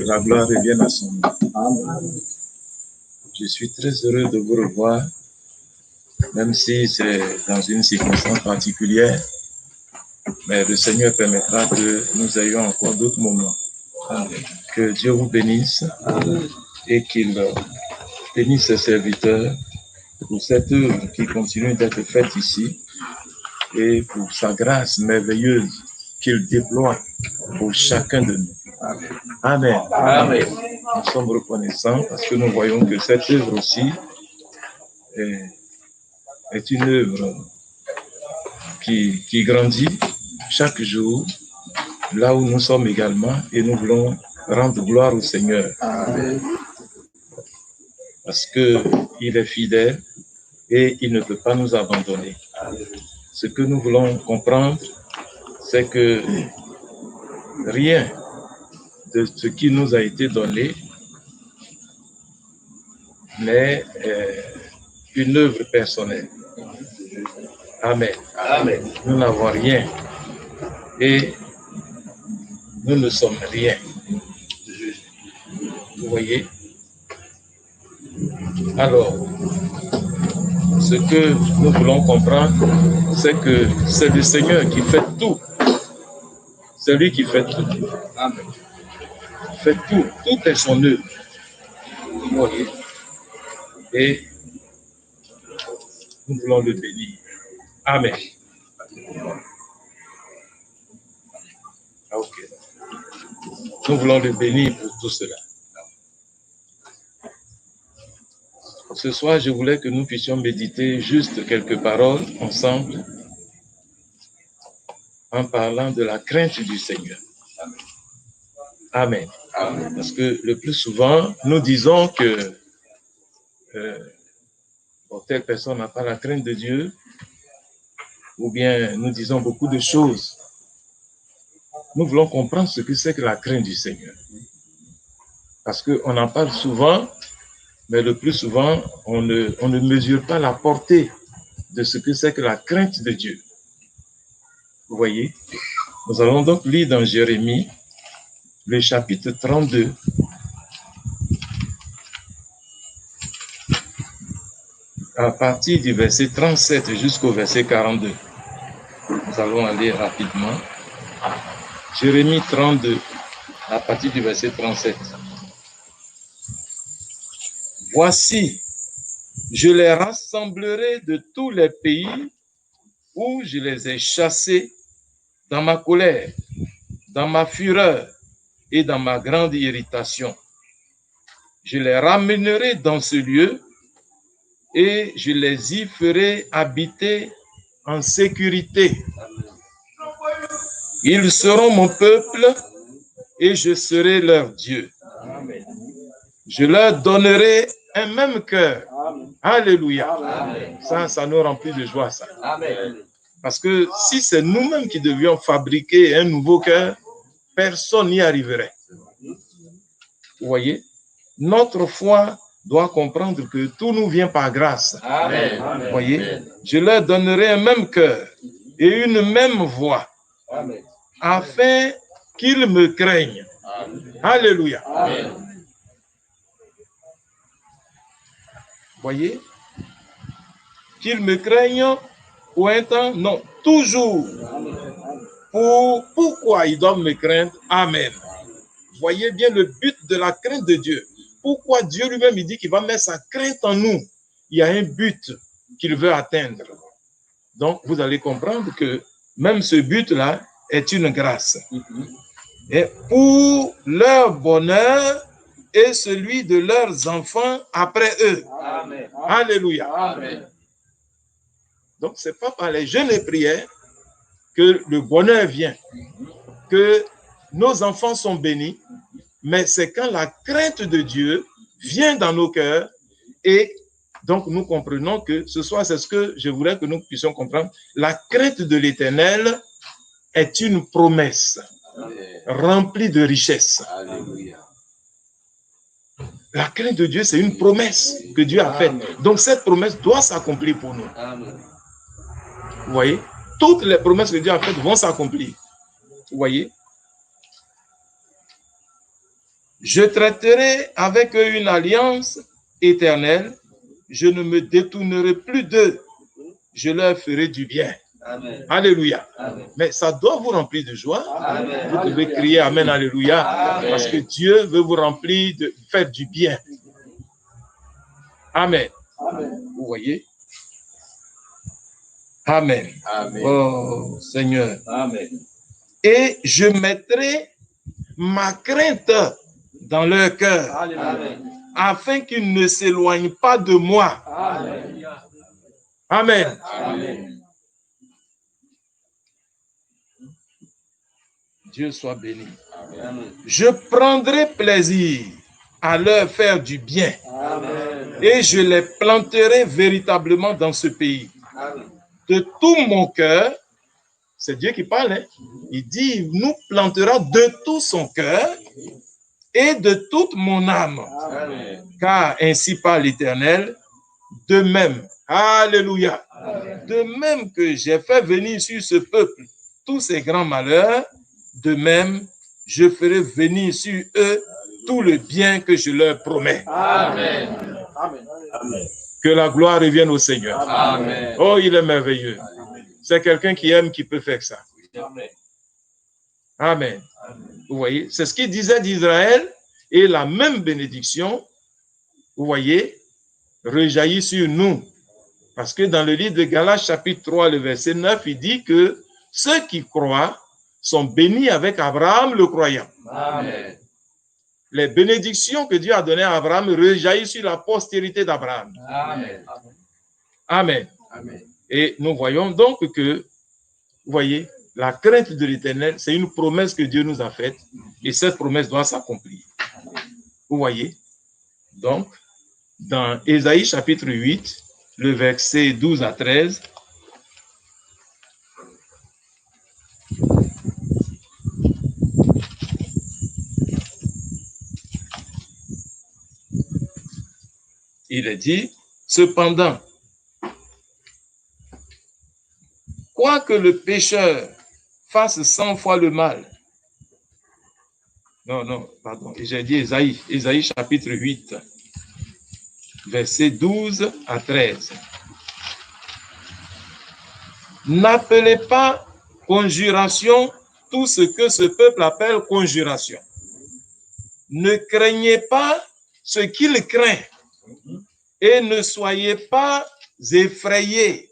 la gloire revienne à son nom. Je suis très heureux de vous revoir, même si c'est dans une circonstance particulière, mais le Seigneur permettra que nous ayons encore d'autres moments. Que Dieu vous bénisse et qu'il bénisse ses serviteurs pour cette œuvre qui continue d'être faite ici et pour sa grâce merveilleuse qu'il déploie pour chacun de nous. Amen. Amen. Nous sommes reconnaissants parce que nous voyons que cette œuvre aussi est une œuvre qui grandit chaque jour, là où nous sommes également, et nous voulons rendre gloire au Seigneur. Amen. Parce qu'il est fidèle et il ne peut pas nous abandonner. Ce que nous voulons comprendre, c'est que rien de ce qui nous a été donné n'est une œuvre personnelle. Amen. Amen. Nous n'avons rien et nous ne sommes rien. Vous voyez? Alors, ce que nous voulons comprendre, c'est que c'est le Seigneur qui fait tout. C'est lui qui fait tout. Amen. Il fait tout. Tout est son œuvre. Vous voyez? Et nous voulons le bénir. Amen. Ok. Nous voulons le bénir pour tout cela. Ce soir, je voulais que nous puissions méditer juste quelques paroles ensemble en parlant de la crainte du Seigneur. Amen. Amen. Parce que le plus souvent, nous disons que telle personne n'a pas la crainte de Dieu, ou bien nous disons beaucoup de choses. Nous voulons comprendre ce que c'est que la crainte du Seigneur. Parce qu'on en parle souvent, mais le plus souvent, on ne mesure pas la portée de ce que c'est que la crainte de Dieu. Vous voyez? Nous allons donc lire dans Jérémie, le chapitre 32. À partir du verset 37 jusqu'au verset 42. Nous allons aller rapidement. Jérémie 32, à partir du verset 37. Voici, je les rassemblerai de tous les pays où je les ai chassés dans ma colère, dans ma fureur et dans ma grande irritation. Je les ramènerai dans ce lieu et je les y ferai habiter en sécurité. Ils seront mon peuple et je serai leur Dieu. Je leur donnerai un même cœur. Alléluia. Amen. Ça nous remplit de joie, ça. Amen. Parce que si c'est nous-mêmes qui devions fabriquer un nouveau cœur, personne n'y arriverait. Vous voyez? Notre foi doit comprendre que tout nous vient par grâce. Amen. Vous voyez? Je leur donnerai un même cœur et une même voix, Amen, afin qu'ils me craignent. Amen. Alléluia. Amen. Voyez, qu'ils me craignent pour un temps, non, toujours. Pourquoi ils doivent me craindre? Amen. Voyez bien le but de la crainte de Dieu. Pourquoi Dieu lui-même il dit qu'il va mettre sa crainte en nous? Il y a un but qu'il veut atteindre. Donc, vous allez comprendre que même ce but-là est une grâce. Et pour leur bonheur et celui de leurs enfants après eux. Amen. Alléluia. Amen. Donc, ce n'est pas par les jeûnes et prières que le bonheur vient, que nos enfants sont bénis, mais c'est quand la crainte de Dieu vient dans nos cœurs et donc nous comprenons que ce soir, c'est ce que je voulais que nous puissions comprendre. La crainte de l'Éternel est une promesse remplie de richesses. Alléluia. La crainte de Dieu, c'est une promesse que Dieu a faite. Donc, cette promesse doit s'accomplir pour nous. Amen. Vous voyez? Toutes les promesses que Dieu a faites vont s'accomplir. Vous voyez? Je traiterai avec eux une alliance éternelle. Je ne me détournerai plus d'eux. Je leur ferai du bien. Amen. Alléluia. Amen. Mais ça doit vous remplir de joie. Amen. Vous devez crier Amen, Alléluia. Amen. Parce que Dieu veut vous remplir de faire du bien. Amen. Amen. Vous voyez? Amen. Amen. Oh Seigneur. Amen. Et je mettrai ma crainte dans leur cœur, Amen. afin qu'ils ne s'éloignent pas de moi. Amen. Amen. Amen. Dieu soit béni. Amen. Je prendrai plaisir à leur faire du bien Amen. et je les planterai véritablement dans ce pays. Amen. De tout mon cœur, c'est Dieu qui parle, hein? Il dit, il nous plantera de tout son cœur et de toute mon âme. Amen. Car ainsi parle l'Éternel, de même, alléluia, Amen. de même que j'ai fait venir sur ce peuple tous ces grands malheurs, de même, je ferai venir sur eux tout le bien que je leur promets. Amen. Amen. Amen. Que la gloire revienne au Seigneur. Amen. Oh, il est merveilleux. C'est quelqu'un qui aime qui peut faire ça. Amen. Amen. Vous voyez, c'est ce qu'il disait d'Israël et la même bénédiction, vous voyez, rejaillit sur nous. Parce que dans le livre de Galates chapitre 3, le verset 9, il dit que ceux qui croient sont bénis avec Abraham le croyant. Amen. Les bénédictions que Dieu a données à Abraham rejaillissent sur la postérité d'Abraham. Amen. Amen. Amen. Et nous voyons donc que, vous voyez, la crainte de l'Éternel, c'est une promesse que Dieu nous a faite et cette promesse doit s'accomplir. Vous voyez? Donc, dans Ésaïe chapitre 8, le verset 12 à 13, il est dit, cependant, quoique le pécheur fasse 100 fois le mal, j'ai dit Ésaïe chapitre 8, verset 12 à 13. N'appelez pas conjuration tout ce que ce peuple appelle conjuration. Ne craignez pas ce qu'il craint et ne soyez pas effrayés.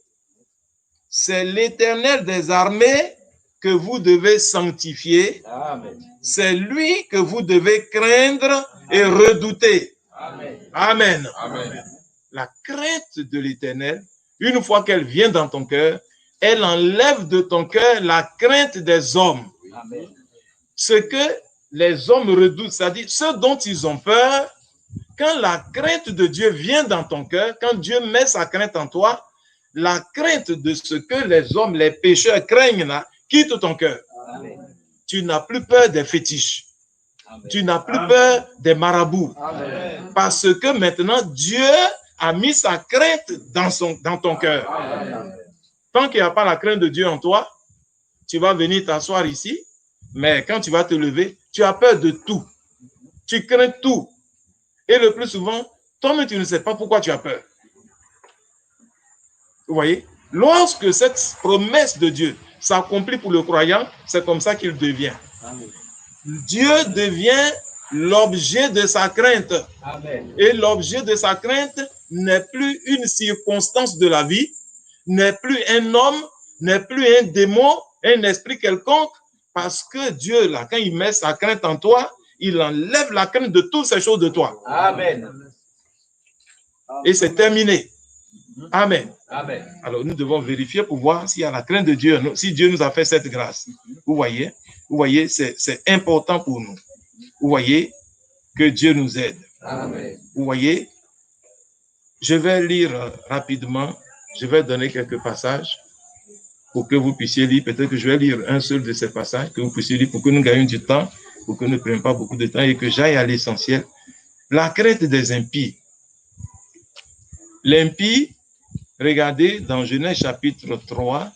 C'est l'Éternel des armées que vous devez sanctifier. Amen. C'est lui que vous devez craindre et redouter. Amen. Amen. Amen. La crainte de l'Éternel, une fois qu'elle vient dans ton cœur, elle enlève de ton cœur la crainte des hommes. Amen. Ce que les hommes redoutent, c'est-à-dire ce dont ils ont peur, quand la crainte de Dieu vient dans ton cœur, quand Dieu met sa crainte en toi, la crainte de ce que les hommes, les pécheurs craignent là, quitte ton cœur. Amen. Tu n'as plus peur des fétiches. Amen. Tu n'as plus peur des marabouts. Amen. Parce que maintenant, Dieu a mis sa crainte dans ton cœur. Amen. Tant qu'il n'y a pas la crainte de Dieu en toi, tu vas venir t'asseoir ici, mais quand tu vas te lever, tu as peur de tout. Tu crains tout. Et le plus souvent, toi-même, tu ne sais pas pourquoi tu as peur. Vous voyez? Lorsque cette promesse de Dieu s'accomplit pour le croyant, c'est comme ça qu'il devient. Amen. Dieu devient l'objet de sa crainte. Amen. Et l'objet de sa crainte n'est plus une circonstance de la vie, n'est plus un homme, n'est plus un démon, un esprit quelconque, parce que Dieu, là, quand il met sa crainte en toi, il enlève la crainte de toutes ces choses de toi. Amen. Et c'est terminé. Amen. Amen. Alors, nous devons vérifier pour voir s'il y a la crainte de Dieu, si Dieu nous a fait cette grâce. Vous voyez, c'est important pour nous. Vous voyez, que Dieu nous aide. Amen. Vous voyez, je vais lire rapidement, je vais donner quelques passages pour que vous puissiez lire. Peut-être que je vais lire un seul de ces passages, que vous puissiez lire pour que nous gagnions du temps, pour que nous ne prenions pas beaucoup de temps et que j'aille à l'essentiel. La crainte des impies. L'impie, regardez dans Genèse chapitre 3.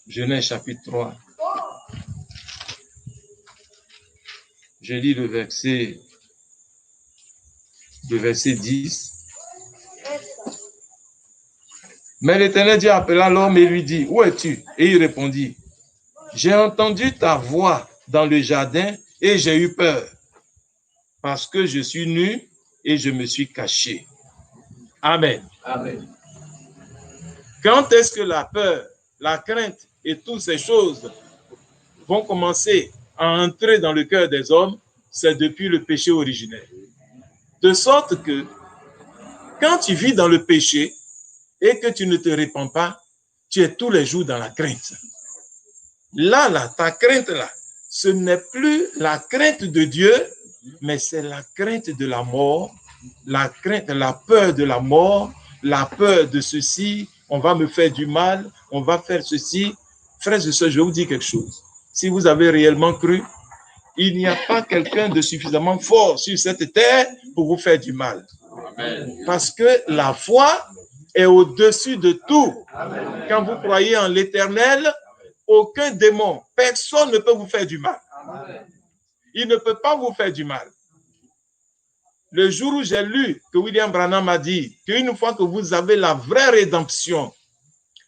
Genèse chapitre 3. Je lis le verset 10. Mais l'Éternel Dieu appela l'homme et lui dit, « Où es-tu » Et il répondit, « J'ai entendu ta voix dans le jardin et j'ai eu peur, parce que je suis nu et je me suis caché. » Amen. Amen. Quand est-ce que la peur, la crainte et toutes ces choses vont commencer à entrer dans le cœur des hommes? C'est depuis le péché originel. De sorte que quand tu vis dans le péché et que tu ne te répands pas, tu es tous les jours dans la crainte. Là, ta crainte là, ce n'est plus la crainte de Dieu, mais c'est la crainte de la mort, la crainte, la peur de la mort, la peur de ceci, on va me faire du mal, on va faire ceci. Frères et sœurs, je vais vous dire quelque chose. Si vous avez réellement cru, il n'y a pas quelqu'un de suffisamment fort sur cette terre pour vous faire du mal. Amen. Parce que la foi est au-dessus de tout. Amen. Quand vous croyez en l'Éternel, aucun démon, personne ne peut vous faire du mal. Amen. Il ne peut pas vous faire du mal. Le jour où j'ai lu que William Branham a dit qu'une fois que vous avez la vraie rédemption,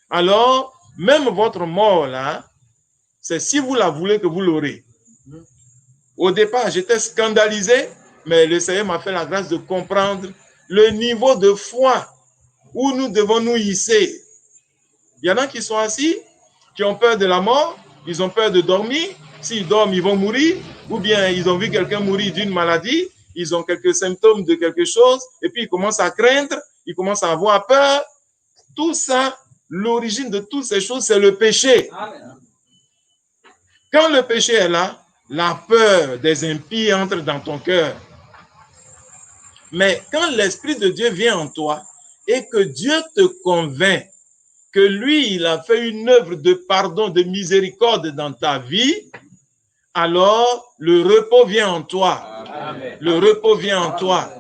alors même votre mort là, c'est si vous la voulez que vous l'aurez. Au départ, j'étais scandalisé, mais le Seigneur m'a fait la grâce de comprendre le niveau de foi où nous devons nous hisser. Il y en a qui sont assis, qui ont peur de la mort, ils ont peur de dormir. S'ils dorment, ils vont mourir. Ou bien ils ont vu quelqu'un mourir d'une maladie, ils ont quelques symptômes de quelque chose, et puis ils commencent à craindre, ils commencent à avoir peur. Tout ça, l'origine de toutes ces choses, c'est le péché. Amen. Quand le péché est là, la peur des impies entre dans ton cœur. Mais quand l'Esprit de Dieu vient en toi et que Dieu te convainc que lui, il a fait une œuvre de pardon, de miséricorde dans ta vie, alors le repos vient en toi. Amen. Le repos vient en toi.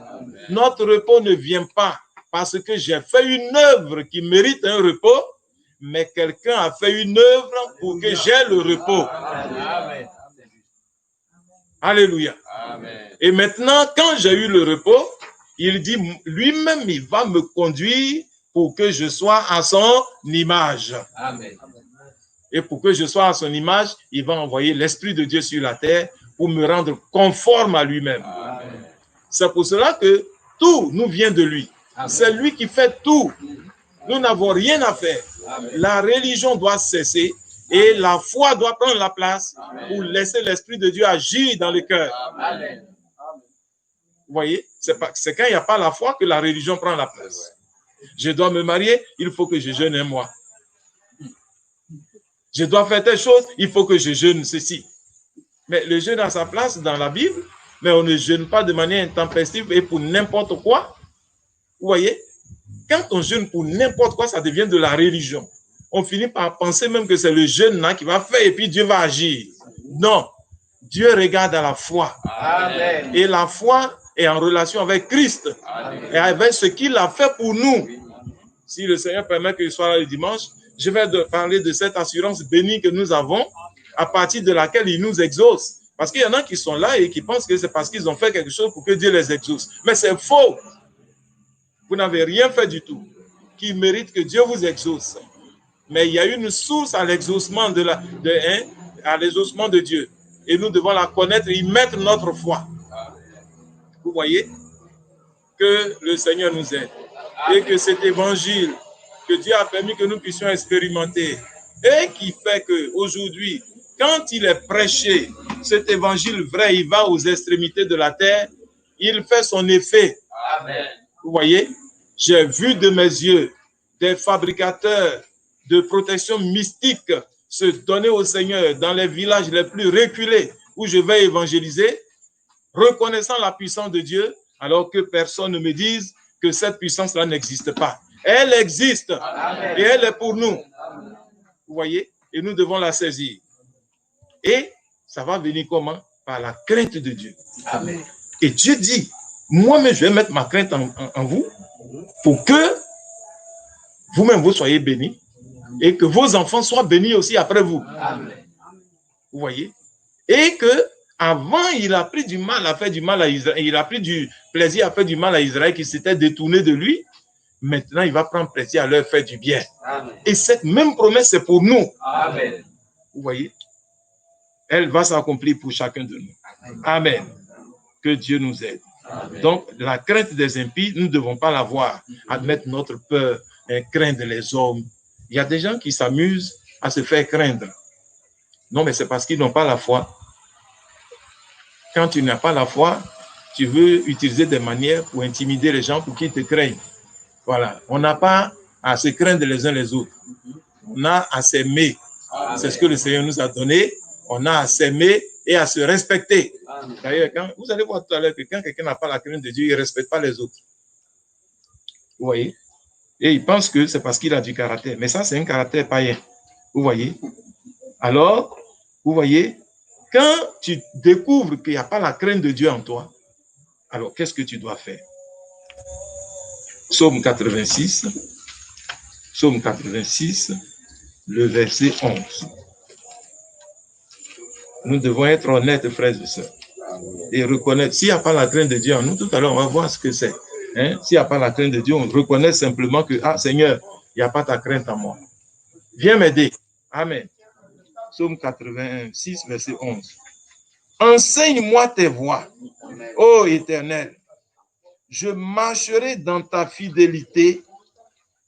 Notre repos ne vient pas parce que j'ai fait une œuvre qui mérite un repos, mais quelqu'un a fait une œuvre pour que j'ai le repos. Amen. Alléluia. Amen. Et maintenant, quand j'ai eu le repos, il dit lui-même, il va me conduire pour que je sois à son image. Amen. Et pour que je sois à son image, il va envoyer l'Esprit de Dieu sur la terre pour me rendre conforme à lui-même. Amen. C'est pour cela que tout nous vient de lui. Amen. C'est lui qui fait tout. Nous n'avons rien à faire. Amen. La religion doit cesser et la foi doit prendre la place pour laisser l'Esprit de Dieu agir dans le cœur. Amen. Vous voyez, c'est quand il n'y a pas la foi que la religion prend la place. Je dois me marier, il faut que je jeûne un mois. Je dois faire telle chose, il faut que je jeûne ceci. Mais le jeûne a sa place dans la Bible, mais on ne jeûne pas de manière intempestive et pour n'importe quoi. Vous voyez, quand on jeûne pour n'importe quoi, ça devient de la religion. On finit par penser même que c'est le jeûne là qui va faire et puis Dieu va agir. Non, Dieu regarde à la foi. Amen. Et la foi est en relation avec Christ Amen. et avec ce qu'il a fait pour nous. Si le Seigneur permet que je sois là le dimanche, je vais parler de cette assurance bénie que nous avons, à partir de laquelle il nous exauce. Parce qu'il y en a qui sont là et qui pensent que c'est parce qu'ils ont fait quelque chose pour que Dieu les exauce. Mais c'est faux. Vous n'avez rien fait du tout qui mérite que Dieu vous exauce. Mais il y a une source à l'exaucement à l'exaucement de Dieu. Et nous devons la connaître et y mettre notre foi. Vous voyez que le Seigneur nous aide. Et que cet évangile que Dieu a permis que nous puissions expérimenter et qui fait qu'aujourd'hui, quand il est prêché, cet évangile vrai, il va aux extrémités de la terre, il fait son effet. Amen. Vous voyez, j'ai vu de mes yeux des fabricateurs de protection mystique se donner au Seigneur dans les villages les plus reculés où je vais évangéliser, reconnaissant la puissance de Dieu, alors que personne ne me dise que cette puissance-là n'existe pas. Elle existe. Amen. Et elle est pour nous. Vous voyez? Et nous devons la saisir. Et ça va venir comment? Par la crainte de Dieu. Amen. Et Dieu dit, moi-même, je vais mettre ma crainte en vous pour que vous-même, vous soyez bénis et que vos enfants soient bénis aussi après vous. Amen. Vous voyez? Et que Avant, il a pris du mal à faire du mal à Israël. Il a pris du plaisir à faire du mal à Israël qui s'était détourné de lui. Maintenant, il va prendre plaisir à leur faire du bien. Amen. Et cette même promesse, c'est pour nous. Amen. Vous voyez? Elle va s'accomplir pour chacun de nous. Amen. Que Dieu nous aide. Amen. Donc, la crainte des impies, nous ne devons pas l'avoir. Admettre notre peur, craindre les hommes. Il y a des gens qui s'amusent à se faire craindre. Non, mais c'est parce qu'ils n'ont pas la foi. Quand tu n'as pas la foi, tu veux utiliser des manières pour intimider les gens pour qu'ils te craignent. Voilà. On n'a pas à se craindre les uns les autres. On a à s'aimer. C'est ce que le Seigneur nous a donné. On a à s'aimer et à se respecter. D'ailleurs, vous allez voir tout à l'heure que quand quelqu'un n'a pas la crainte de Dieu, il ne respecte pas les autres. Vous voyez? Et il pense que c'est parce qu'il a du caractère. Mais ça, c'est un caractère païen. Vous voyez? Alors, vous voyez, quand tu découvres qu'il n'y a pas la crainte de Dieu en toi, alors qu'est-ce que tu dois faire? Psaume 86, le verset 11. Nous devons être honnêtes, frères et sœurs, et reconnaître. S'il n'y a pas la crainte de Dieu en nous, tout à l'heure, on va voir ce que c'est. Hein? S'il n'y a pas la crainte de Dieu, on reconnaît simplement que, ah Seigneur, il n'y a pas ta crainte en moi. Viens m'aider. Amen. Psaume 86, verset 11. Enseigne-moi tes voies, ô Éternel. Je marcherai dans ta fidélité.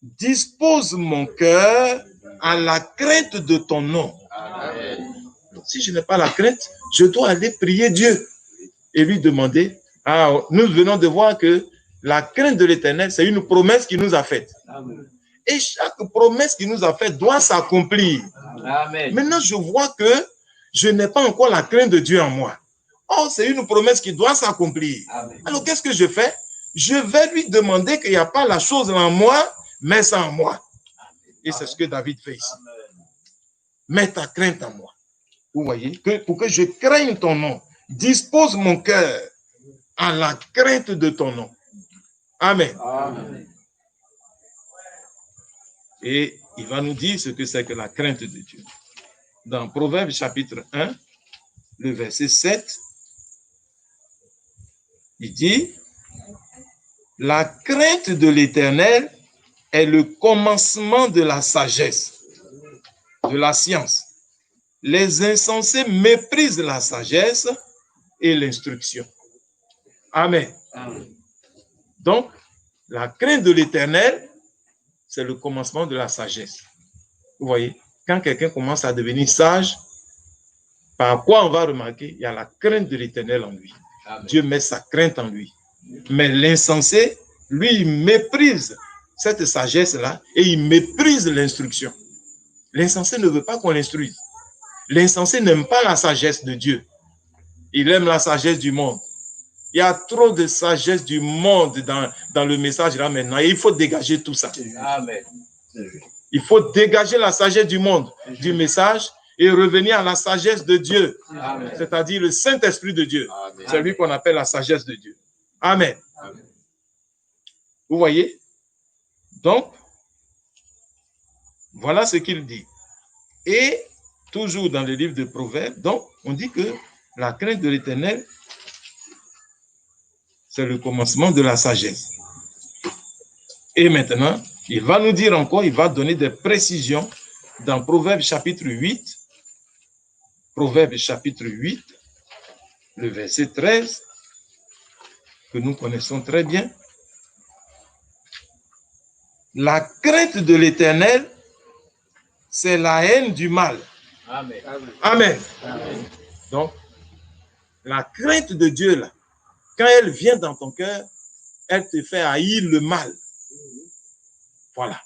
Dispose mon cœur à la crainte de ton nom. Amen. Si je n'ai pas la crainte, je dois aller prier Dieu et lui demander. Ah, nous venons de voir que la crainte de l'Éternel, c'est une promesse qu'il nous a faite. Amen. Et chaque promesse qu'il nous a faite doit s'accomplir. Amen. Maintenant, je vois que je n'ai pas encore la crainte de Dieu en moi. Oh, c'est une promesse qui doit s'accomplir. Alors, qu'est-ce que je fais? Je vais lui demander qu'il n'y a pas la chose en moi, mais c'est en moi. Et c'est ce que David fait ici. Mets ta crainte en moi. Vous voyez, pour que je craigne ton nom, dispose mon cœur à la crainte de ton nom. Amen. Amen. Et il va nous dire ce que c'est que la crainte de Dieu. Dans Proverbes chapitre 1, le verset 7, il dit, la crainte de l'Éternel est le commencement de la sagesse, de la science. Les insensés méprisent la sagesse et l'instruction. Amen. Amen. Donc, la crainte de l'Éternel, c'est le commencement de la sagesse. Vous voyez, quand quelqu'un commence à devenir sage, par quoi on va remarquer? Il y a la crainte de l'Éternel en lui. Amen. Dieu met sa crainte en lui. Mais l'insensé, lui, il méprise cette sagesse-là et il méprise l'instruction. L'insensé ne veut pas qu'on l'instruise. L'insensé n'aime pas la sagesse de Dieu. Il aime la sagesse du monde. Il y a trop de sagesse du monde dans le message là maintenant. Et il faut dégager tout ça. Amen. Il faut dégager la sagesse du monde, du message, et revenir à la sagesse de Dieu. C'est-à-dire le Saint-Esprit de Dieu. Amen. C'est lui qu'on appelle la sagesse de Dieu. Amen. Amen. Vous voyez? Donc, voilà ce qu'il dit. Et toujours dans le livre de Proverbes, donc, on dit que la crainte de l'Éternel, c'est le commencement de la sagesse. Et maintenant, il va nous dire encore, il va donner des précisions dans Proverbes chapitre 8. Proverbes chapitre 8, le verset 13, que nous connaissons très bien. La crainte de l'Éternel, c'est la haine du mal. Amen. Amen. Amen. Donc, la crainte de Dieu, là, quand elle vient dans ton cœur, elle te fait haïr le mal. Voilà.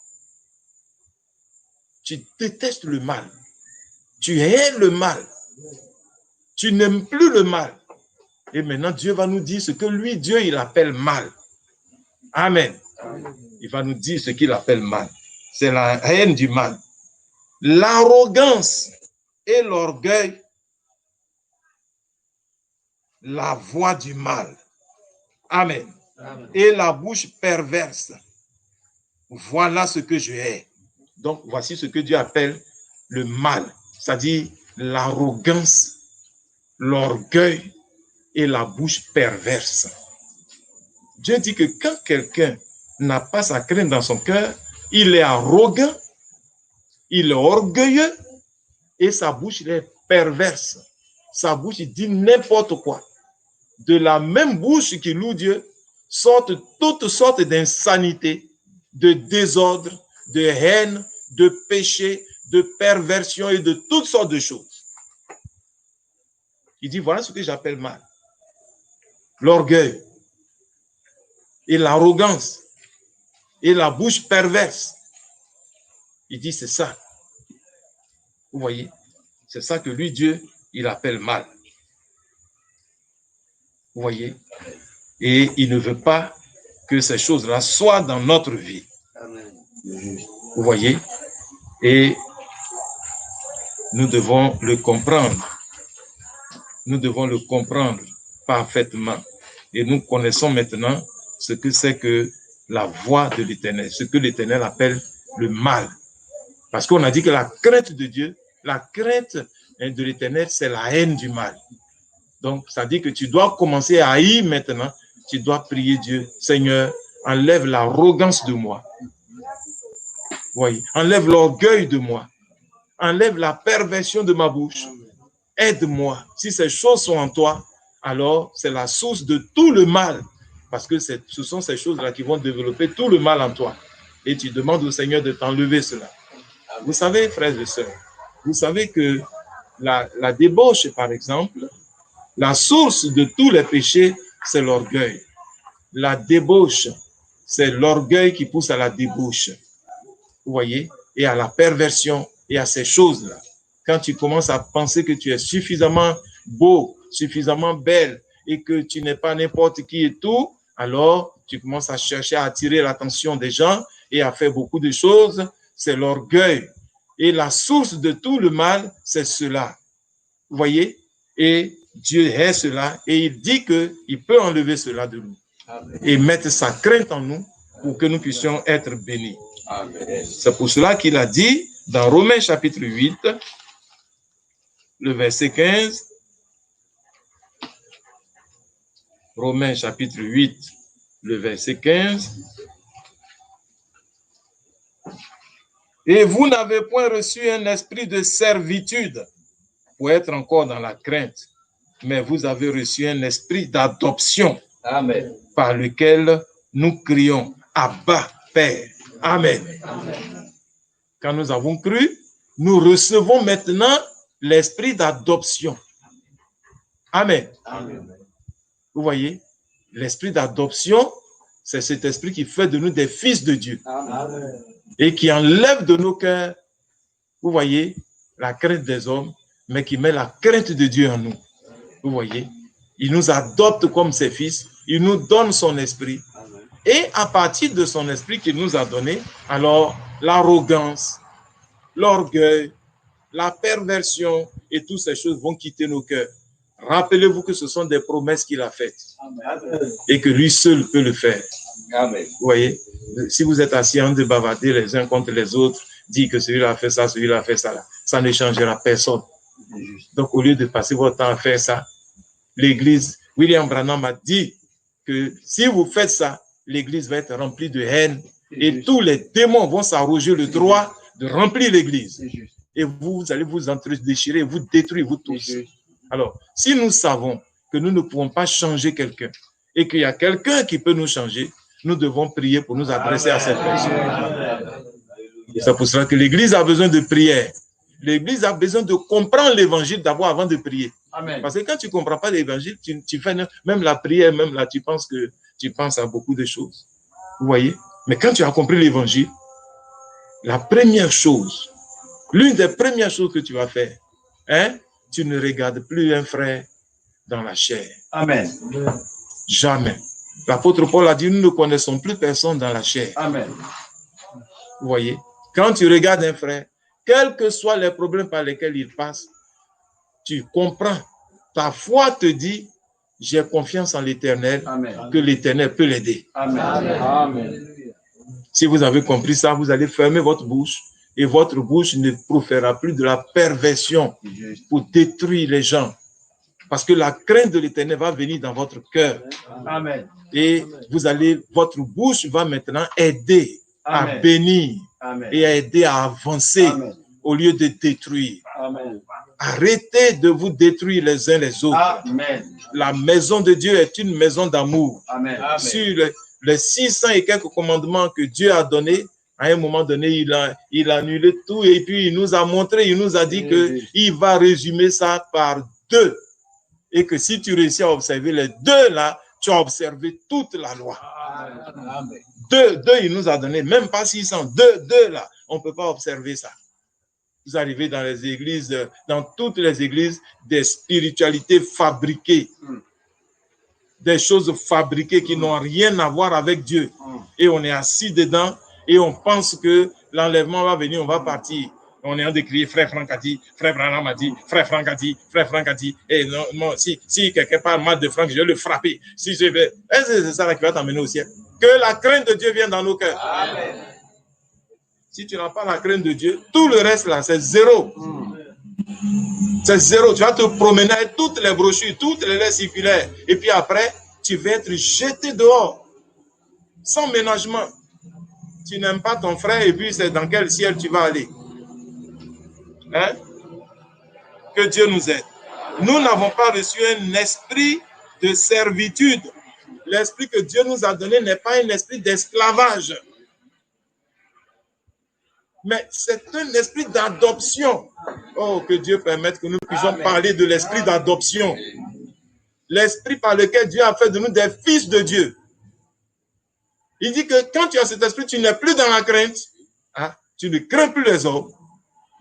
Tu détestes le mal. Tu hais le mal. Tu n'aimes plus le mal. Et maintenant, Dieu va nous dire ce que lui, Dieu, il appelle mal. Amen. Il va nous dire ce qu'il appelle mal. C'est la haine du mal. L'arrogance et l'orgueil, la voix du mal. Amen. Amen. Et la bouche perverse. Voilà ce que je hais. Donc, voici ce que Dieu appelle le mal, c'est-à-dire l'arrogance, l'orgueil et la bouche perverse. Dieu dit que quand quelqu'un n'a pas sa crainte dans son cœur, il est arrogant, il est orgueilleux et sa bouche il est perverse. Sa bouche il dit n'importe quoi. De la même bouche qui loue Dieu sortent toutes sortes d'insanités, de désordre, de haine, de péché, de perversion et de toutes sortes de choses. Il dit voilà ce que j'appelle mal. L'orgueil et l'arrogance et la bouche perverse. Il dit c'est ça. Vous voyez, c'est ça que lui, Dieu, il appelle mal. Vous voyez, et il ne veut pas que ces choses-là soient dans notre vie. Vous voyez, et nous devons le comprendre. Nous devons le comprendre parfaitement. Et nous connaissons maintenant ce que c'est que la voie de l'Éternel, ce que l'Éternel appelle le mal. Parce qu'on a dit que la crainte de Dieu, la crainte de l'Éternel, c'est la haine du mal. Donc, ça dit que tu dois commencer à haïr maintenant. Tu dois prier Dieu. Seigneur, enlève l'arrogance de moi. Voyez, enlève l'orgueil de moi. Enlève la perversion de ma bouche. Aide-moi. Si ces choses sont en toi, alors c'est la source de tout le mal. Parce que ce sont ces choses-là qui vont développer tout le mal en toi. Et tu demandes au Seigneur de t'enlever cela. Vous savez, frères et sœurs, vous savez que la débauche, par exemple, la source de tous les péchés, c'est l'orgueil. La débauche, c'est l'orgueil qui pousse à la débauche. Vous voyez? Et à la perversion et à ces choses-là. Quand tu commences à penser que tu es suffisamment beau, suffisamment belle et que tu n'es pas n'importe qui et tout, alors tu commences à chercher à attirer l'attention des gens et à faire beaucoup de choses. C'est l'orgueil. Et la source de tout le mal, c'est cela. Vous voyez? Et Dieu est cela et il dit qu'il peut enlever cela de nous. Amen. Et mettre sa crainte en nous pour que nous puissions être bénis. C'est pour cela qu'il a dit dans Romains chapitre 8, le verset 15, Romains chapitre 8, le verset 15, et vous n'avez point reçu un esprit de servitude pour être encore dans la crainte, mais vous avez reçu un esprit d'adoption. Amen. Par lequel nous crions Abba, Père. Amen. Amen. Quand nous avons cru, nous recevons maintenant l'esprit d'adoption. Amen. Amen. Vous voyez, l'esprit d'adoption, c'est cet esprit qui fait de nous des fils de Dieu. Amen. Et qui enlève de nos cœurs, vous voyez, la crainte des hommes, mais qui met la crainte de Dieu en nous. Vous voyez, il nous adopte comme ses fils, il nous donne son esprit. Et à partir de son esprit qu'il nous a donné, alors l'arrogance, l'orgueil, la perversion et toutes ces choses vont quitter nos cœurs. Rappelez-vous que ce sont des promesses qu'il a faites. Amen. Et que lui seul peut le faire. Amen. Vous voyez, si vous êtes assis en de bavarder les uns contre les autres, dit que celui-là a fait ça, celui-là a fait ça, là, ça ne changera personne. Donc au lieu de passer votre temps à faire ça, l'église, William Branham a dit que si vous faites ça, l'église va être remplie de haine et tous les démons vont s'arroger le droit de remplir l'église. Et vous allez vous entre-déchirer, vous détruire, vous tous. Alors, si nous savons que nous ne pouvons pas changer quelqu'un et qu'il y a quelqu'un qui peut nous changer, nous devons prier pour nous adresser à cette personne. C'est pour cela que l'église a besoin de prière. L'église a besoin de comprendre l'évangile d'abord avant de prier. Amen. Parce que quand tu ne comprends pas l'évangile, tu fais même la prière, même là, tu penses à beaucoup de choses. Vous voyez? Mais quand tu as compris l'évangile, la première chose, l'une des premières choses que tu vas faire, tu ne regardes plus un frère dans la chair. Amen. Jamais. L'apôtre Paul a dit, nous ne connaissons plus personne dans la chair. Amen. Vous voyez? Quand tu regardes un frère, quels que soient les problèmes par lesquels il passe, tu comprends. Ta foi te dit, j'ai confiance en l'Éternel, que l'Éternel peut l'aider. Amen. Amen. Si vous avez compris ça, vous allez fermer votre bouche et votre bouche ne proférera plus de la perversion pour détruire les gens. Parce que la crainte de l'Éternel va venir dans votre cœur. Amen. Et vous allez, votre bouche va maintenant aider Amen. à bénir Amen. et à aider à avancer Amen. au lieu de détruire. Amen. Arrêtez de vous détruire les uns les autres. Amen. La maison de Dieu est une maison d'amour. Amen. Sur les 600 et quelques commandements que Dieu a donnés, à un moment donné, il a annulé tout et puis il nous a montré, il nous a dit qu'il va résumer ça par 2. Et que si tu réussis à observer les 2 là, tu as observé toute la loi. Amen. 2, il nous a donné, même pas 600, 2 là, on ne peut pas observer ça. Vous arrivez dans les églises, dans toutes les églises, des spiritualités fabriquées, des choses fabriquées qui n'ont rien à voir avec Dieu. Et on est assis dedans et on pense que l'enlèvement va venir, on va partir. On est en train de crier, frère Franck a dit, frère Branham a dit, frère Franck a dit, frère Franck a dit. Et non, si quelqu'un parle mal de Franck, je vais le frapper. Si je vais, c'est ça là qui va t'emmener au ciel. Que la crainte de Dieu vienne dans nos cœurs. Amen. Si tu n'as pas la crainte de Dieu, tout le reste là, c'est 0. C'est 0. Tu vas te promener avec toutes les brochures, toutes les lettres circulaires. Et puis après, tu vas être jeté dehors. Sans ménagement. Tu n'aimes pas ton frère et puis c'est dans quel ciel tu vas aller. Hein? Que Dieu nous aide. Nous n'avons pas reçu un esprit de servitude. L'esprit que Dieu nous a donné n'est pas un esprit d'esclavage. Mais c'est un esprit d'adoption. Oh, que Dieu permette que nous puissions parler de l'esprit d'adoption. L'esprit par lequel Dieu a fait de nous des fils de Dieu. Il dit que quand tu as cet esprit, tu n'es plus dans la crainte. Hein? Tu ne crains plus les hommes.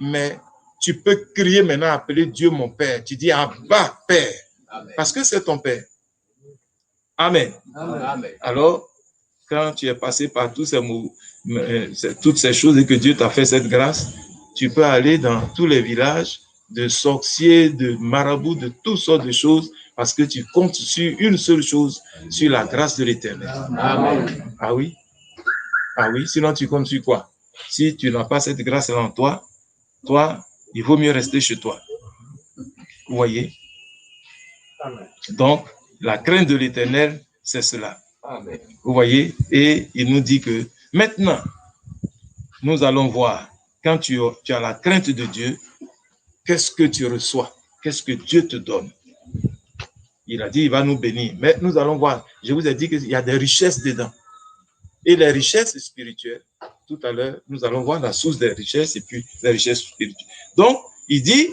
Mais tu peux crier maintenant, appeler Dieu mon Père. Tu dis, Abba, Père. Amen. Parce que c'est ton Père. Amen. Amen. Alors, quand tu es passé par tous ces mots, toutes ces choses et que Dieu t'a fait cette grâce, tu peux aller dans tous les villages de sorciers, de marabouts, de toutes sortes de choses, parce que tu comptes sur une seule chose, sur la grâce de l'Éternel. Amen. Ah oui? Ah oui, sinon tu comptes sur quoi? Si tu n'as pas cette grâce-là en toi, il vaut mieux rester chez toi. Vous voyez? Amen. Donc, la crainte de l'Éternel, c'est cela. Amen. Vous voyez? Et il nous dit que maintenant, nous allons voir, quand tu as la crainte de Dieu, qu'est-ce que tu reçois? Qu'est-ce que Dieu te donne? Il a dit, il va nous bénir. Mais nous allons voir. Je vous ai dit qu'il y a des richesses dedans. Et les richesses spirituelles, tout à l'heure, nous allons voir la source des richesses et puis les richesses spirituelles. Donc, il dit,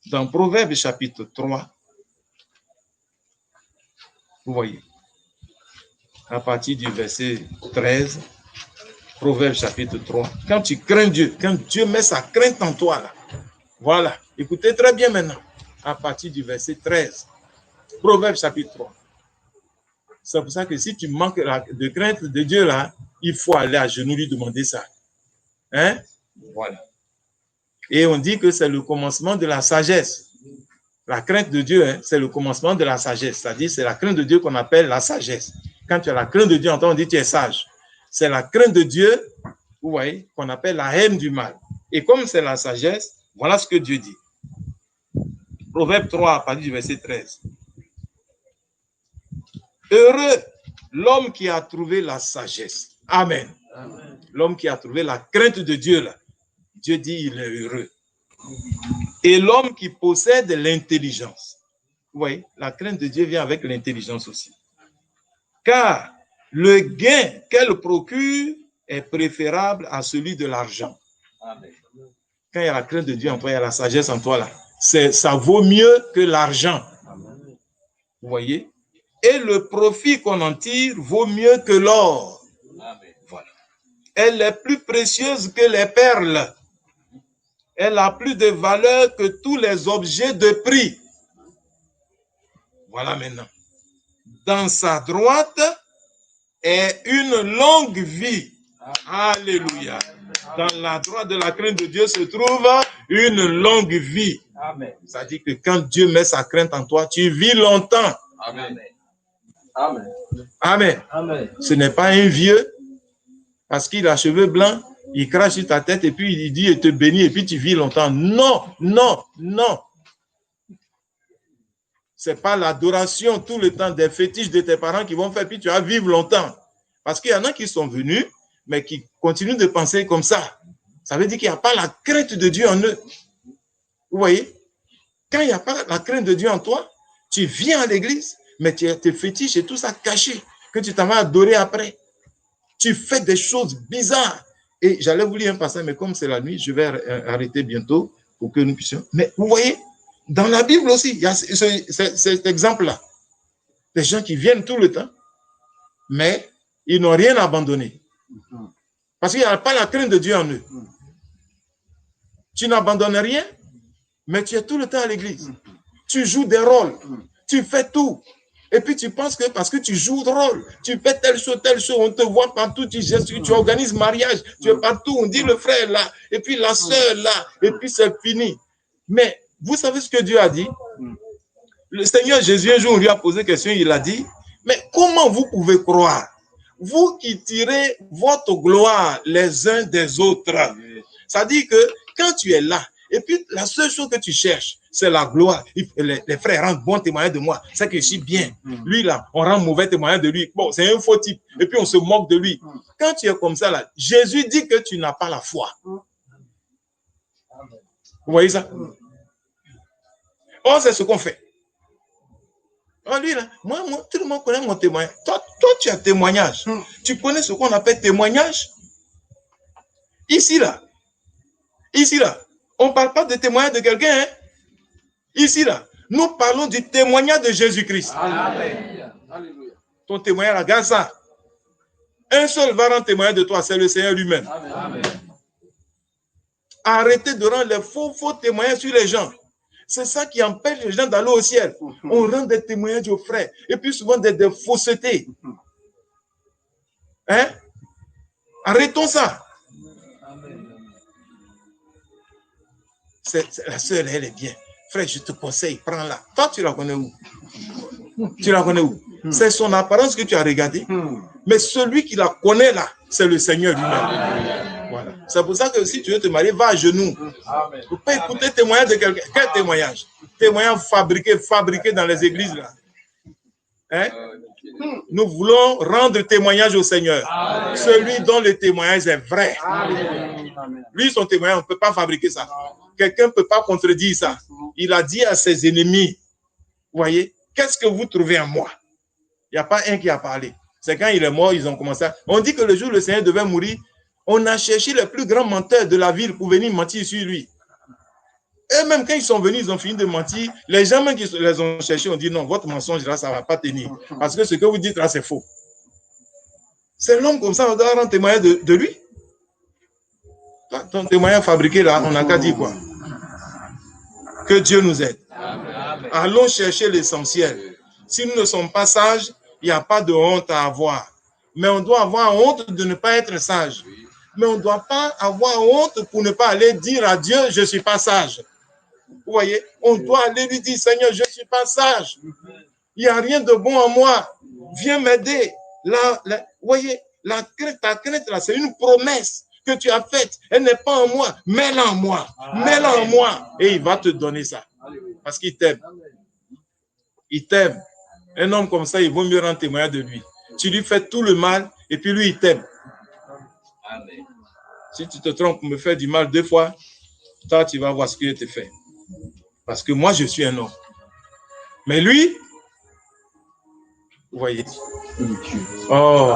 dans Proverbes chapitre 3, vous voyez, à partir du verset 13, Proverbes chapitre 3, quand tu crains Dieu, quand Dieu met sa crainte en toi, là, voilà, écoutez très bien maintenant, à partir du verset 13, Proverbes chapitre 3. C'est pour ça que si tu manques de crainte de Dieu, là, il faut aller à genoux lui demander ça. Hein? Voilà. Et on dit que c'est le commencement de la sagesse. La crainte de Dieu, hein, c'est le commencement de la sagesse. C'est-à-dire, c'est la crainte de Dieu qu'on appelle la sagesse. Quand tu as la crainte de Dieu, on dit que tu es sage. C'est la crainte de Dieu, vous voyez, qu'on appelle la haine du mal. Et comme c'est la sagesse, voilà ce que Dieu dit. Proverbe 3, à partir du verset 13. Heureux l'homme qui a trouvé la sagesse. Amen. Amen. L'homme qui a trouvé la crainte de Dieu, là. Dieu dit, il est heureux. Et l'homme qui possède l'intelligence. Vous voyez, la crainte de Dieu vient avec l'intelligence aussi. Car le gain qu'elle procure est préférable à celui de l'argent. Quand il y a la crainte de Dieu en toi, il y a la sagesse en toi, là. Ça vaut mieux que l'argent. Vous voyez? Et le profit qu'on en tire vaut mieux que l'or. Voilà. Elle est plus précieuse que les perles. Elle a plus de valeur que tous les objets de prix. Voilà maintenant. Dans sa droite est une longue vie. Alléluia. Dans la droite de la crainte de Dieu se trouve une longue vie. Ça dit que quand Dieu met sa crainte en toi, tu vis longtemps. Amen. Amen. Amen. Amen. Ce n'est pas un vieux, parce qu'il a cheveux blancs, il crache sur ta tête et puis il dit il te bénit et puis tu vis longtemps. Non, non, non. Ce n'est pas l'adoration tout le temps des fétiches de tes parents qui vont faire, puis tu vas vivre longtemps. Parce qu'il y en a qui sont venus, mais qui continuent de penser comme ça. Ça veut dire qu'il n'y a pas la crainte de Dieu en eux. Vous voyez? Quand il n'y a pas la crainte de Dieu en toi, tu viens à l'église, mais tu as tes fétiches et tout ça caché, que tu t'en vas adorer après. Tu fais des choses bizarres. Et j'allais vous lire un passage, mais comme c'est la nuit, je vais arrêter bientôt pour que nous puissions. Mais vous voyez, dans la Bible aussi, il y a cet exemple-là. Des gens qui viennent tout le temps, mais ils n'ont rien abandonné. Parce qu'il n'y a pas la crainte de Dieu en eux. Tu n'abandonnes rien, mais tu es tout le temps à l'église. Tu joues des rôles. Tu fais tout. Et puis tu penses que parce que tu joues de rôle, tu fais telle chose, on te voit partout, tu organises mariage, tu es partout, on dit le frère là, et puis la sœur là, et puis c'est fini. Mais vous savez ce que Dieu a dit? Le Seigneur Jésus, un jour, on lui a posé question, il a dit, mais comment vous pouvez croire? Vous qui tirez votre gloire les uns des autres. Ça dit que quand tu es là, et puis la seule chose que tu cherches, c'est la gloire. Les frères rendent bon témoignage de moi. C'est que je suis bien. Lui, là, on rend mauvais témoignage de lui. Bon, c'est un faux type. Et puis, on se moque de lui. Quand tu es comme ça, là, Jésus dit que tu n'as pas la foi. Vous voyez ça? Oh, c'est ce qu'on fait. Oh, lui, là, moi, tout le monde connaît mon témoignage. Toi, tu as témoignage. Tu connais ce qu'on appelle témoignage? Ici, là, on ne parle pas de témoignage de quelqu'un, hein? Ici, là, nous parlons du témoignage de Jésus-Christ. Ton témoignage, regarde ça. Un seul va rendre témoignage de toi, c'est le Seigneur lui-même. Arrêtez de rendre les faux témoignages sur les gens. C'est ça qui empêche les gens d'aller au ciel. On rend des témoignages aux frères. Et puis souvent des faussetés. Hein? Arrêtons ça. La sœur, elle est bien. Frère, je te conseille, prends-la. Toi, tu la connais où? Tu la connais où? C'est son apparence que tu as regardé. Mais celui qui la connaît là, c'est le Seigneur lui-même. Voilà. C'est pour ça que si tu veux te marier, va à genoux. Il ne faut pas écouter témoignage de quelqu'un. Quel témoignage? Témoignage fabriqué dans les églises là. Hein? Nous voulons rendre témoignage au Seigneur. Celui dont le témoignage est vrai. Lui, son témoignage, on ne peut pas fabriquer ça. Quelqu'un ne peut pas contredire ça. Il a dit à ses ennemis, vous voyez, qu'est-ce que vous trouvez en moi? Il n'y a pas un qui a parlé. C'est quand il est mort, ils ont commencé à... On dit que le jour où le Seigneur devait mourir, on a cherché les plus grands menteurs de la ville pour venir mentir sur lui. Et même quand ils sont venus, ils ont fini de mentir. Les gens même qui les ont cherchés ont dit non, votre mensonge là, ça ne va pas tenir. Parce que ce que vous dites là, c'est faux. C'est l'homme comme ça, on doit rendre témoignage de lui. Ton témoignage fabriqué là, on n'a qu'à dire quoi? Que Dieu nous aide. Amen. Allons chercher l'essentiel. Si nous ne sommes pas sages, il n'y a pas de honte à avoir. Mais on doit avoir honte de ne pas être sage. Mais on ne doit pas avoir honte pour ne pas aller dire à Dieu, je ne suis pas sage. Vous voyez, on doit aller lui dire, Seigneur, je ne suis pas sage. Il n'y a rien de bon en moi. Viens m'aider. Vous voyez, ta crainte là, c'est une promesse que tu as faite. Elle n'est pas en moi. Mets-la en moi. Mets-la en moi. Et il va te donner ça. Parce qu'il t'aime. Il t'aime. Un homme comme ça, il vaut mieux rendre témoignage de lui. Tu lui fais tout le mal et puis lui, il t'aime. Si tu te trompes pour me faire du mal 2 fois, toi, tu vas voir ce que je te fais. Parce que moi, je suis un homme. Mais lui, vous voyez. Oh,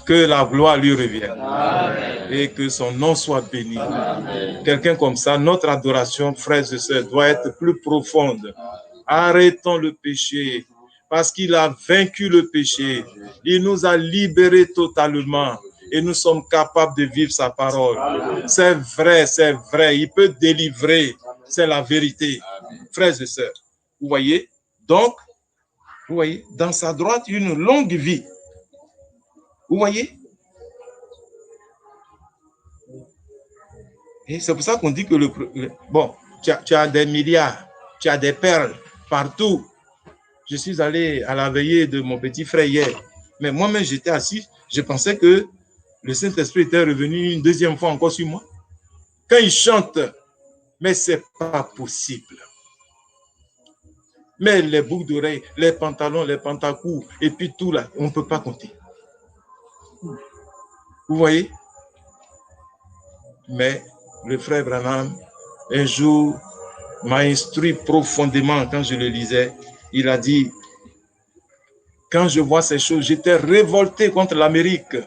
que la gloire lui revienne. Amen. Et que son nom soit béni. Quelqu'un comme ça, notre adoration, frères et sœurs, doit être plus profonde. Arrêtons le péché. Parce qu'il a vaincu le péché. Il nous a libérés totalement. Et nous sommes capables de vivre sa parole. C'est vrai, c'est vrai. Il peut délivrer. C'est la vérité. Frères et sœurs, vous voyez? Donc, vous voyez, dans sa droite, une longue vie. Vous voyez? Et c'est pour ça qu'on dit que bon, tu as des milliards, tu as des perles partout. Je suis allé à la veillée de mon petit frère hier. Mais moi-même, j'étais assis. Je pensais que le Saint-Esprit était revenu une deuxième fois encore sur moi. Quand il chante, mais ce n'est pas possible. Mais les boucles d'oreilles, les pantalons, les pantacourts, et puis tout là, on ne peut pas compter. Vous voyez? Mais le frère Branham, un jour, m'a instruit profondément quand je le lisais. Il a dit, quand je vois ces choses, j'étais révolté contre l'Amérique.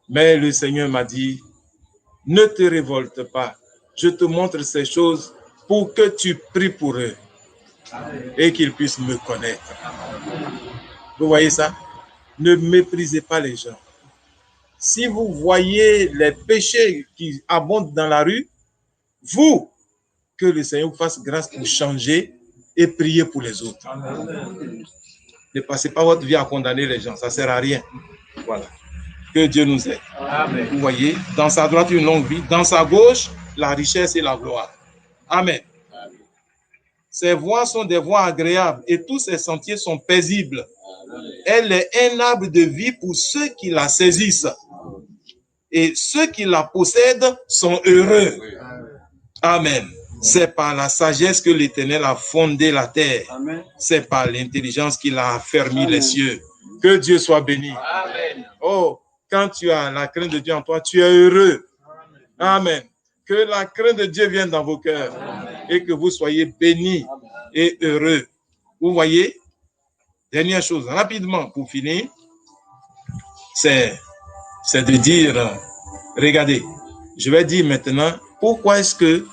Mais le Seigneur m'a dit, ne te révolte pas. Je te montre ces choses pour que tu pries pour eux et qu'ils puissent me connaître. Vous voyez ça? Ne méprisez pas les gens. Si vous voyez les péchés qui abondent dans la rue, vous, que le Seigneur vous fasse grâce pour changer et prier pour les autres. Ne passez pas votre vie à condamner les gens, ça ne sert à rien. Voilà. Que Dieu nous aide. Amen. Vous voyez, dans sa droite, une longue vie, dans sa gauche, la richesse et la gloire. Amen. Amen. Ses voies sont des voies agréables et tous ses sentiers sont paisibles. Amen. Elle est un arbre de vie pour ceux qui la saisissent. Et ceux qui la possèdent sont heureux. Amen. C'est par la sagesse que l'Éternel a fondé la terre. C'est par l'intelligence qu'il a affermi les cieux. Que Dieu soit béni. Amen. Oh, quand tu as la crainte de Dieu en toi, tu es heureux. Amen. Que la crainte de Dieu vienne dans vos cœurs. Et que vous soyez bénis et heureux. Vous voyez? Dernière chose, rapidement pour finir, c'est de dire, regardez, je vais dire maintenant, pourquoi est-ce que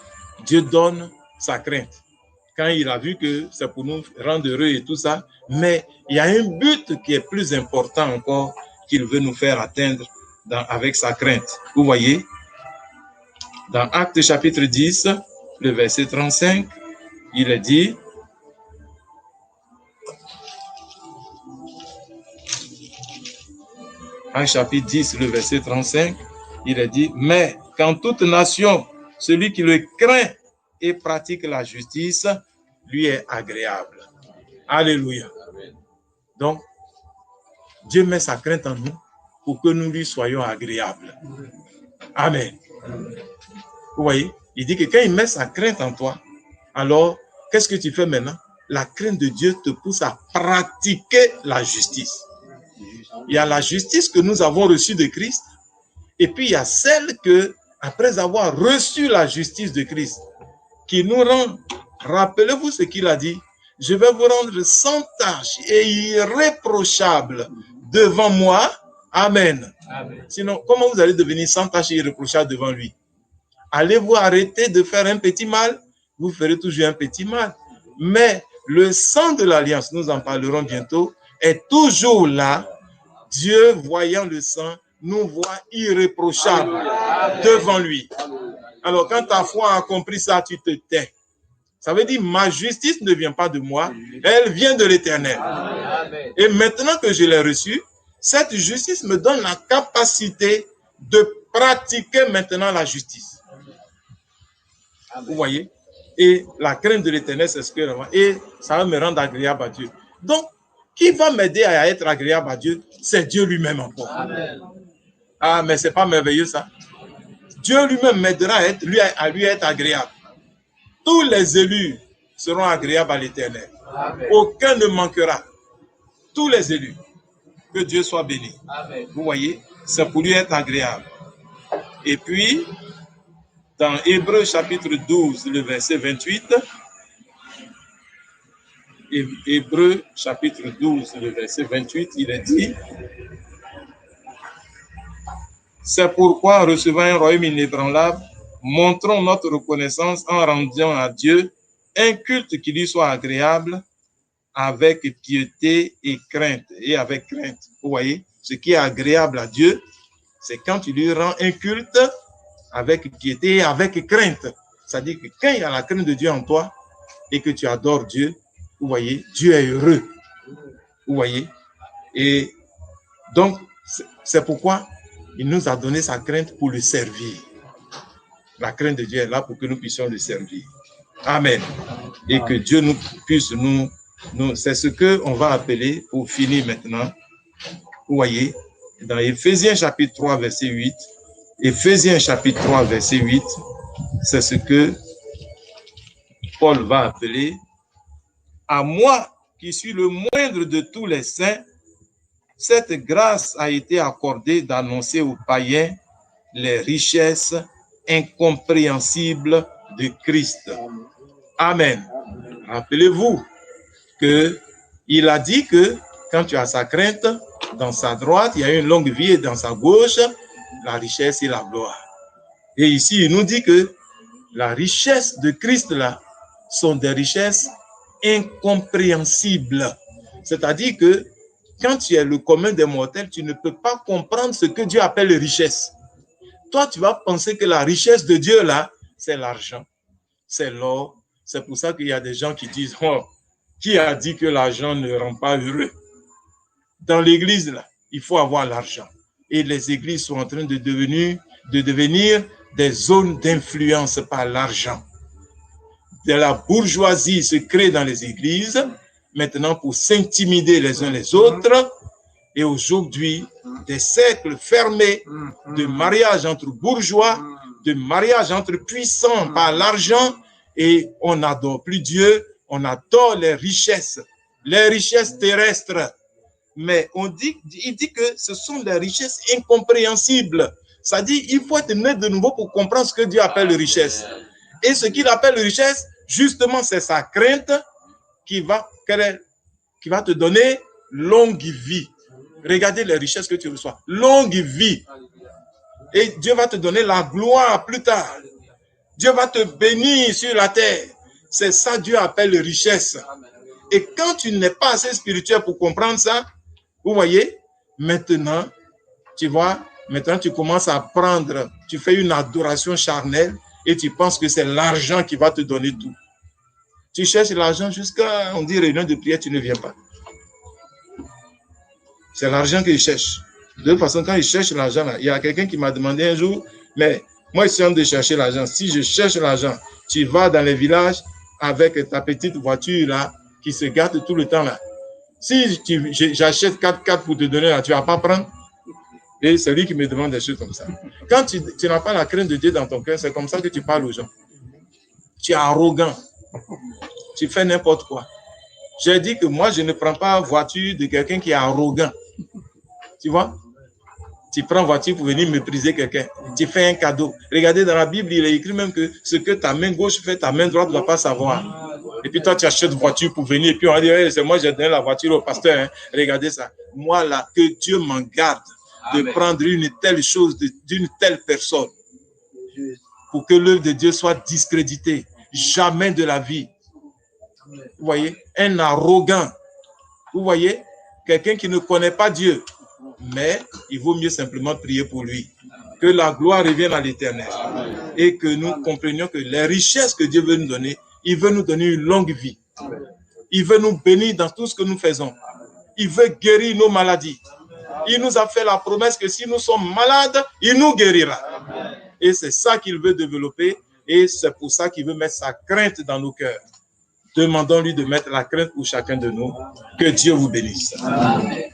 Dieu donne sa crainte? Quand il a vu que c'est pour nous rendre heureux et tout ça, mais il y a un but qui est plus important encore qu'il veut nous faire atteindre avec sa crainte. Vous voyez, dans Actes chapitre 10, le verset 35, il est dit, Actes chapitre 10, le verset 35, il est dit, mais qu'en toute nation, celui qui le craint et pratique la justice, lui est agréable. Alléluia. Donc, Dieu met sa crainte en nous pour que nous lui soyons agréables. Amen. Vous voyez, il dit que quand il met sa crainte en toi, alors, qu'est-ce que tu fais maintenant? La crainte de Dieu te pousse à pratiquer la justice. Il y a la justice que nous avons reçue de Christ, et puis il y a celle que, après avoir reçu la justice de Christ, qui nous rend, rappelez-vous ce qu'il a dit, je vais vous rendre sans tache et irréprochable devant moi. Amen. Amen. Sinon, comment vous allez devenir sans tache et irréprochable devant lui? Allez-vous arrêter de faire un petit mal? Vous ferez toujours un petit mal. Mais le sang de l'alliance, nous en parlerons bientôt, est toujours là. Dieu, voyant le sang, nous voit irréprochables devant lui. Alors, quand ta foi a compris ça, tu te tais. Ça veut dire, ma justice ne vient pas de moi, elle vient de l'Éternel. Et maintenant que je l'ai reçue, cette justice me donne la capacité de pratiquer maintenant la justice. Vous voyez? Et la crainte de l'Éternel, c'est ce que... Et ça va me rendre agréable à Dieu. Donc, qui va m'aider à être agréable à Dieu? C'est Dieu lui-même encore. Amen. Ah, mais c'est pas merveilleux ça? Dieu lui-même m'aidera à lui être agréable. Tous les élus seront agréables à l'Éternel. Aucun ne manquera. Tous les élus. Que Dieu soit béni. Amen. Vous voyez, c'est pour lui être agréable. Et puis, dans Hébreux chapitre 12, le verset 28, Hébreux chapitre 12, le verset 28, il est dit, c'est pourquoi, en recevant un royaume inébranlable, montrons notre reconnaissance en rendant à Dieu un culte qui lui soit agréable, avec piété et crainte. Et avec crainte. Vous voyez, ce qui est agréable à Dieu, c'est quand tu lui rends un culte avec piété et avec crainte. C'est-à-dire que quand il y a la crainte de Dieu en toi et que tu adores Dieu, vous voyez, Dieu est heureux. Vous voyez? Et donc, c'est pourquoi il nous a donné sa crainte pour le servir. La crainte de Dieu est là pour que nous puissions le servir. Amen. Et que Dieu nous puisse nous c'est ce qu'on va appeler, pour finir maintenant, vous voyez, dans Éphésiens chapitre 3, verset 8, Éphésiens chapitre 3, verset 8, c'est ce que Paul va appeler à moi, qui suis le moindre de tous les saints, cette grâce a été accordée d'annoncer aux païens les richesses incompréhensibles de Christ. Amen. Rappelez-vous qu'il a dit que quand tu as sa crainte, dans sa droite, il y a une longue vie et dans sa gauche, la richesse et la gloire. Et ici, il nous dit que la richesse de Christ là sont des richesses incompréhensibles. C'est-à-dire que quand tu es le commun des mortels, tu ne peux pas comprendre ce que Dieu appelle richesse. Toi, tu vas penser que la richesse de Dieu là, c'est l'argent, c'est l'or. C'est pour ça qu'il y a des gens qui disent, oh, qui a dit que l'argent ne rend pas heureux? Dans l'église là, il faut avoir l'argent. Et les églises sont en train de devenir des zones d'influence par l'argent. De la bourgeoisie se crée dans les églises, maintenant pour s'intimider les uns les autres. Et aujourd'hui, des cercles fermés de mariage entre bourgeois, de mariage entre puissants par l'argent, et on n'adore plus Dieu, on adore les richesses terrestres. Mais il dit que ce sont des richesses incompréhensibles. Ça dit, il faut être né de nouveau pour comprendre ce que Dieu appelle richesse. Et ce qu'il appelle richesse, justement, c'est sa crainte qui va te donner longue vie. Regardez les richesses que tu reçois. Longue vie. Et Dieu va te donner la gloire plus tard. Dieu va te bénir sur la terre. C'est ça Dieu appelle richesse. Et quand tu n'es pas assez spirituel pour comprendre ça, vous voyez, maintenant, tu vois, maintenant tu commences à prendre, tu fais une adoration charnelle et tu penses que c'est l'argent qui va te donner tout. Tu cherches l'argent jusqu'à, on dit, réunion de prière, tu ne viens pas. C'est l'argent qu'il cherche. De toute façon, quand il cherche l'argent, il y a quelqu'un qui m'a demandé un jour, mais moi, je suis en train de chercher l'argent. Si je cherche l'argent, tu vas dans les villages avec ta petite voiture là, qui se gâte tout le temps là. Si j'achète 4x4 pour te donner là, tu ne vas pas prendre. Et c'est lui qui me demande des choses comme ça. Quand tu n'as pas la crainte de Dieu dans ton cœur, c'est comme ça que tu parles aux gens. Tu es arrogant. Tu fais n'importe quoi. J'ai dit que moi, je ne prends pas voiture de quelqu'un qui est arrogant. Tu vois? Tu prends voiture pour venir mépriser quelqu'un. Tu fais un cadeau. Regardez dans la Bible, il est écrit même que ce que ta main gauche fait, ta main droite ne doit pas savoir. Et puis toi, tu achètes voiture pour venir. Et puis on va dire, hey, c'est moi, j'ai donné la voiture au pasteur. Hein. Regardez ça. Moi, là, que Dieu m'en garde de prendre une telle chose d'une telle personne pour que l'œuvre de Dieu soit discréditée. Jamais de la vie. Vous voyez? Un arrogant. Vous voyez? Quelqu'un qui ne connaît pas Dieu. Mais il vaut mieux simplement prier pour lui. Que la gloire revienne à l'Éternel. Et que nous comprenions que les richesses que Dieu veut nous donner, il veut nous donner une longue vie. Il veut nous bénir dans tout ce que nous faisons. Il veut guérir nos maladies. Il nous a fait la promesse que si nous sommes malades, il nous guérira. Et c'est ça qu'il veut développer. Et c'est pour ça qu'il veut mettre sa crainte dans nos cœurs. Demandons-lui de mettre la crainte pour chacun de nous. Que Dieu vous bénisse. Amen.